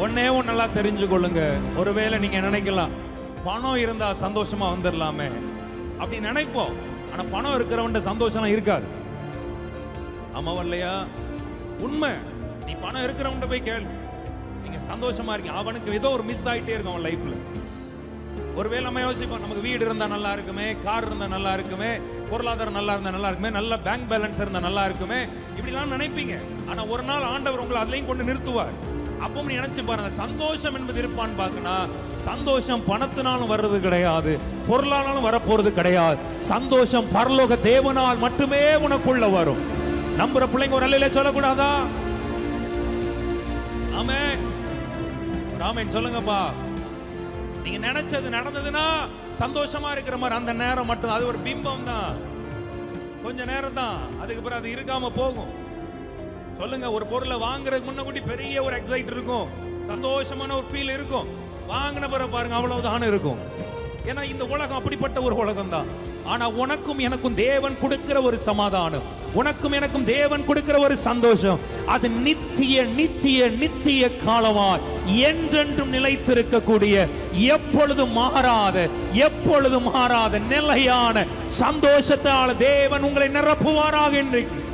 ஒன்னே ஒன்னு நல்லா தெரிஞ்சு கொள்ளுங்க. ஒருவேளை நீங்க நினைக்கலாம் பணம் இருந்தா சந்தோஷமா வந்துடலாமே அப்படி நினைப்போம். ஆனா பணம் இருக்கிறவன்ட சந்தோஷம் இருக்காது. ஆமாவா இல்லையா? உண்மை. நீ பணம் இருக்கிறவன்ட போய் கேளு, நீங்க சந்தோஷமா இருக்கீங்க, அவனுக்கு ஏதோ ஒரு மிஸ் ஆயிட்டே இருக்கும் அவன் லைஃப்ல. ஒருவேளை நம்ம யோசிப்போம், நமக்கு வீடு இருந்தா நல்லா இருக்குமே, கார் இருந்தா நல்லா இருக்குமே, பொருளாதாரம் நல்லா இருந்தா நல்லா இருக்குமே, நல்ல பேங்க் பேலன்ஸ் இருந்தா நல்லா இருக்குமே, இப்படிலாம் நினைப்பீங்க. ஆனா ஒரு நாள் ஆண்டவர் உங்களை அதுலயும் கொண்டு நிறுத்துவார். அப்போ நீ நினைச்சு பாருங்க, சந்தோஷம் என்பது இருப்பான்னு பாக்குனா, சந்தோஷம் பணத்தினாலும் வர்றது கிடையாது, பொருளானாலும் வரப்போறது கிடையாது. சந்தோஷம் பரலோக தேவனால் மட்டுமே உனக்குள்ள வரும். நம்புற பிள்ளைங்க ஒரு அல்லையில சொல்லக்கூடாதா? ஆமென், ஆமென் சொல்லுங்கப்பா. நீங்க நினைச்சது நடந்ததுன்னா சந்தோஷமா இருக்கிற மாதிரி அந்த நேரம் மட்டும், அது ஒரு பிம்பம் தான், கொஞ்ச நேரம் தான், அதுக்கு பிறகு அது இருக்காம போகும். சொல்லுங்க, ஒரு பொருளை வாங்குறதுக்கு முன்னாடி பெரிய ஒரு எக்ஸைட் இருக்கும், சந்தோஷமான ஒரு ஃபீல் இருக்கும். வாங்கின பிறகு பாருங்க அவ்வளவுதான் இருக்கும். ஏன்னா இந்த உலகம் அப்படிப்பட்ட ஒரு உலகம் தான். ஆனா உனக்கும் எனக்கும் தேவன் கொடுக்கிற ஒரு சமாதானம், உனக்கும் எனக்கும் தேவன் கொடுக்கிற ஒரு சந்தோஷம், அது நித்திய நித்திய நித்திய காலமாய் என்றென்றும் நிலைத்திருக்கக்கூடிய, எப்பொழுதும் மாறாத, எப்பொழுதும் மாறாத நிலையான சந்தோஷத்தால் தேவன் உங்களை நிரப்புவாராக. இன்றைக்கு